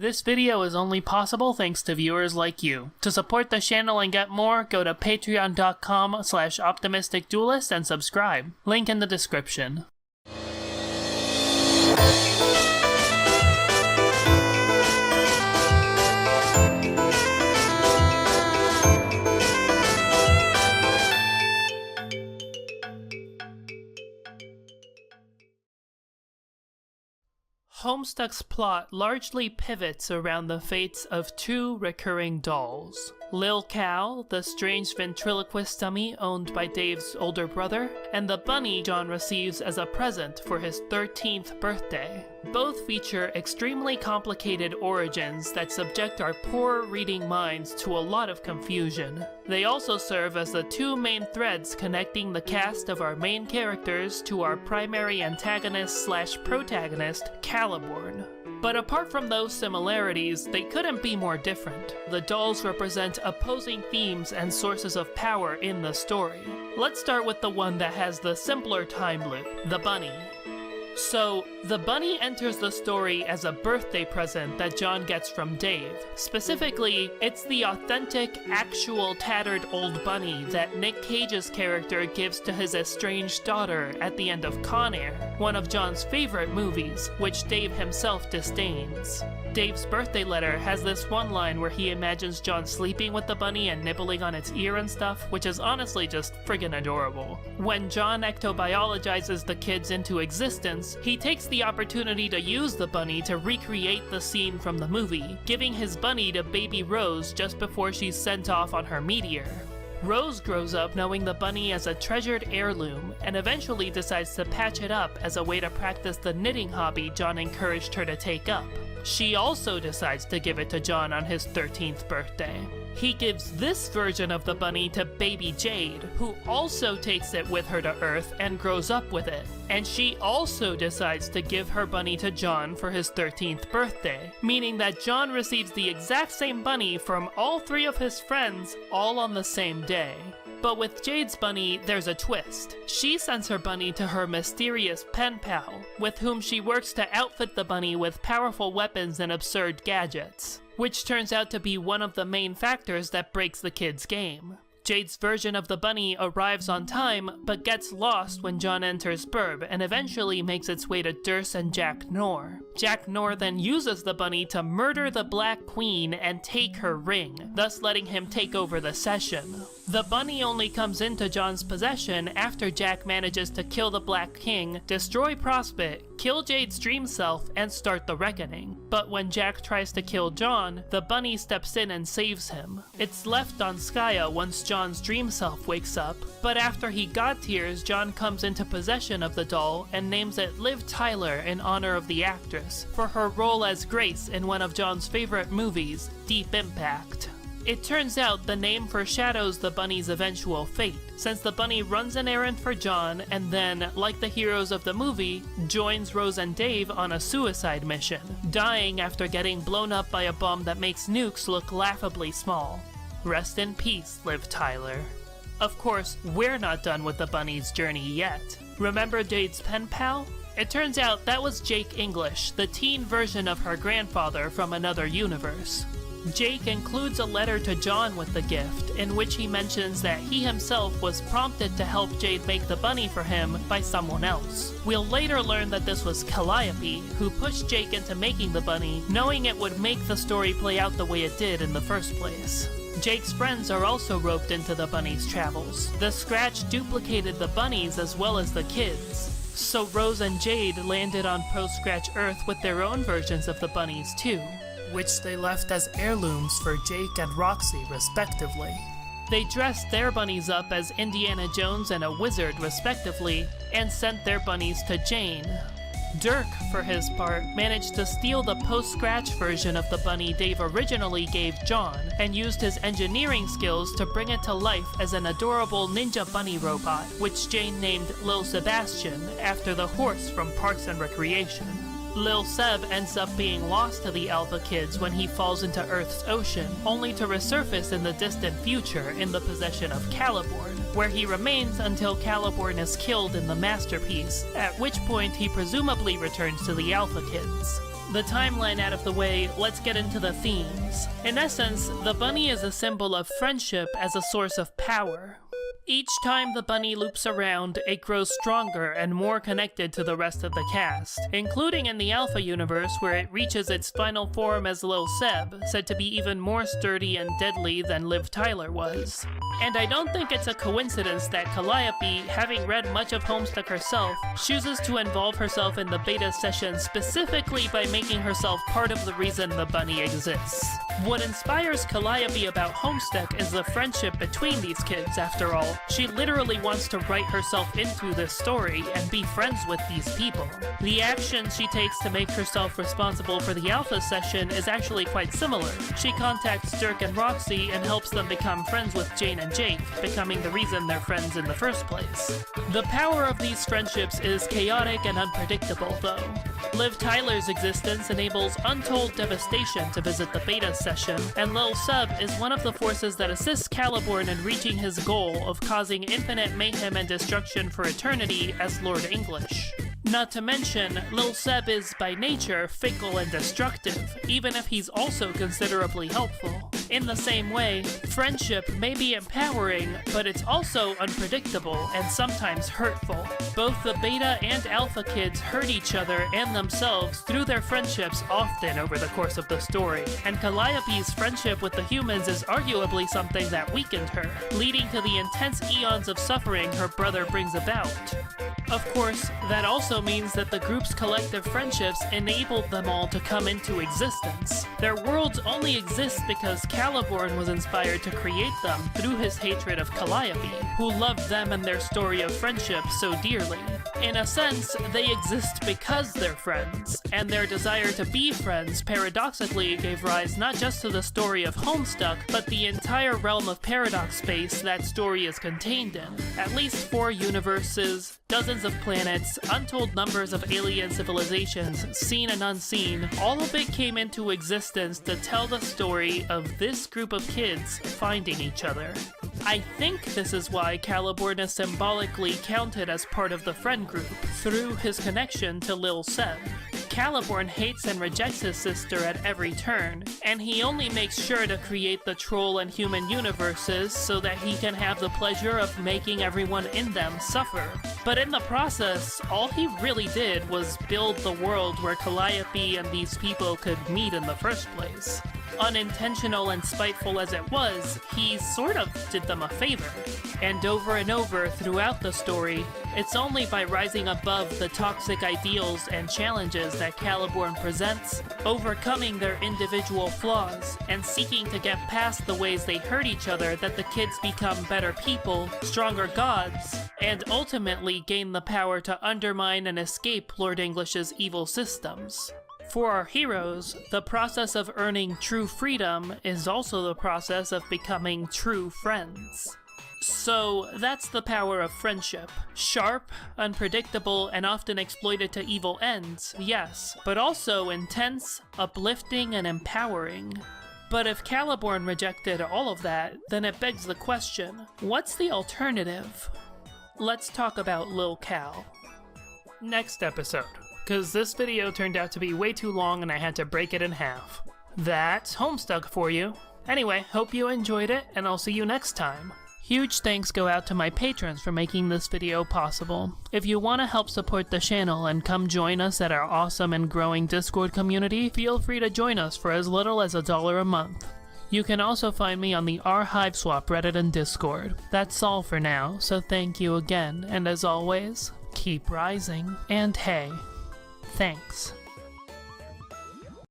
This video is only possible thanks to viewers like you. To support the channel and get more, go to patreon.com/optimisticduelist and subscribe. Link in the description. Homestuck's plot largely pivots around the fates of two recurring dolls. Lil Cow, the strange ventriloquist dummy owned by Dave's older brother, and the bunny John receives as a present for his 13th birthday. Both feature extremely complicated origins that subject our poor reading minds to a lot of confusion. They also serve as the two main threads connecting the cast of our main characters to our primary antagonist/protagonist, Caliborn. But apart from those similarities, they couldn't be more different. The dolls represent opposing themes and sources of power in the story. Let's start with the one that has the simpler time loop, the bunny. So, the bunny enters the story as a birthday present that John gets from Dave. Specifically, it's the authentic, actual tattered old bunny that Nick Cage's character gives to his estranged daughter at the end of Con Air, one of John's favorite movies, which Dave himself disdains. Dave's birthday letter has this one line where he imagines John sleeping with the bunny and nibbling on its ear and stuff, which is honestly just friggin' adorable. When John ectobiologizes the kids into existence, he takes the opportunity to use the bunny to recreate the scene from the movie, giving his bunny to baby Rose just before she's sent off on her meteor. Rose grows up knowing the bunny as a treasured heirloom, and eventually decides to patch it up as a way to practice the knitting hobby John encouraged her to take up. She also decides to give it to John on his 13th birthday. He gives this version of the bunny to baby Jade, who also takes it with her to Earth and grows up with it. And she also decides to give her bunny to John for his 13th birthday, meaning that John receives the exact same bunny from all three of his friends, all on the same day. But with Jade's bunny, there's a twist. She sends her bunny to her mysterious pen pal, with whom she works to outfit the bunny with powerful weapons and absurd gadgets, which turns out to be one of the main factors that breaks the kid's game. Jade's version of the bunny arrives on time, but gets lost when John enters Burb, and eventually makes its way to Durst and Jack Knorr. Jack Knorr then uses the bunny to murder the Black Queen and take her ring, thus letting him take over the session. The bunny only comes into John's possession after Jack manages to kill the Black King, destroy Prospect, kill Jade's dream self, and start the reckoning. But when Jack tries to kill John, the bunny steps in and saves him. It's left on Skya once John's dream self wakes up, but after he god tears, John comes into possession of the doll and names it Liv Tyler in honor of the actress, for her role as Grace in one of John's favorite movies, Deep Impact. It turns out the name foreshadows the bunny's eventual fate, since the bunny runs an errand for John and then, like the heroes of the movie, joins Rose and Dave on a suicide mission, dying after getting blown up by a bomb that makes nukes look laughably small. Rest in peace, Liv Tyler. Of course, we're not done with the bunny's journey yet. Remember Jade's pen pal? It turns out that was Jake English, the teen version of her grandfather from another universe. Jake includes a letter to John with the gift, in which he mentions that he himself was prompted to help Jade make the bunny for him by someone else. We'll later learn that this was Calliope, who pushed Jake into making the bunny, knowing it would make the story play out the way it did in the first place. Jake's friends are also roped into the bunny's travels. The Scratch duplicated the bunnies as well as the kids, so Rose and Jade landed on post-Scratch Earth with their own versions of the bunnies too, which they left as heirlooms for Jake and Roxy respectively. They dressed their bunnies up as Indiana Jones and a wizard respectively, and sent their bunnies to Jane. Dirk, for his part, managed to steal the post-Scratch version of the bunny Dave originally gave John, and used his engineering skills to bring it to life as an adorable ninja bunny robot, which Jane named Lil Sebastian, after the horse from Parks and Recreation. Lil Seb ends up being lost to the Alpha Kids when he falls into Earth's ocean, only to resurface in the distant future in the possession of Caliborn, where he remains until Caliborn is killed in the Masterpiece, at which point he presumably returns to the Alpha Kids. The timeline out of the way, let's get into the themes. In essence, the bunny is a symbol of friendship as a source of power. Each time the bunny loops around, it grows stronger and more connected to the rest of the cast, including in the Alpha universe where it reaches its final form as Lil Seb, said to be even more sturdy and deadly than Liv Tyler was. And I don't think it's a coincidence that Calliope, having read much of Homestuck herself, chooses to involve herself in the beta session specifically by making herself part of the reason the bunny exists. What inspires Calliope about Homestuck is the friendship between these kids, after all. She literally wants to write herself into this story and be friends with these people. The action she takes to make herself responsible for the Alpha session is actually quite similar. She contacts Dirk and Roxy and helps them become friends with Jane and Jake, becoming the reason they're friends in the first place. The power of these friendships is chaotic and unpredictable, though. Liv Tyler's existence enables untold devastation to visit the beta session, and Lil Sub is one of the forces that assists Caliborn in reaching his goal of causing infinite mayhem and destruction for eternity as Lord English. Not to mention, Lil Seb is by nature fickle and destructive, even if he's also considerably helpful. In the same way, friendship may be empowering, but it's also unpredictable and sometimes hurtful. Both the beta and alpha kids hurt each other and themselves through their friendships often over the course of the story, and Calliope's friendship with the humans is arguably something that weakened her, leading to the intense eons of suffering her brother brings about. Of course, that also means that the group's collective friendships enabled them all to come into existence. Their worlds only exist because Caliborn was inspired to create them through his hatred of Calliope, who loved them and their story of friendship so dearly. In a sense, they exist because they're friends, and their desire to be friends paradoxically gave rise not just to the story of Homestuck, but the entire realm of paradox space that story is contained in. At least 4 universes, dozens of planets, untold numbers of alien civilizations, seen and unseen, all of it came into existence to tell the story of this group of kids finding each other. I think this is why Caliborn is symbolically counted as part of the friend group, through his connection to Lil Seb. Caliborn hates and rejects his sister at every turn, and he only makes sure to create the troll and human universes so that he can have the pleasure of making everyone in them suffer. But in the process, all he really did was build the world where Calliope and these people could meet in the first place. Unintentional and spiteful as it was, he sort of did them a favor. And over throughout the story, it's only by rising above the toxic ideals and challenges that Caliborn presents, overcoming their individual flaws, and seeking to get past the ways they hurt each other that the kids become better people, stronger gods, and ultimately gain the power to undermine and escape Lord English's evil systems. For our heroes, the process of earning true freedom is also the process of becoming true friends. So that's the power of friendship. Sharp, unpredictable, and often exploited to evil ends, yes, but also intense, uplifting, and empowering. But if Caliborn rejected all of that, then it begs the question, what's the alternative? Let's talk about Lil Cal. Next episode. Because this video turned out to be way too long and I had to break it in half. That's Homestuck for you. Anyway, hope you enjoyed it, and I'll see you next time. Huge thanks go out to my patrons for making this video possible. If you want to help support the channel and come join us at our awesome and growing Discord community, feel free to join us for as little as $1 a month. You can also find me on the r/Hiveswap Reddit and Discord. That's all for now, so thank you again, and as always, keep rising, and hey, thanks.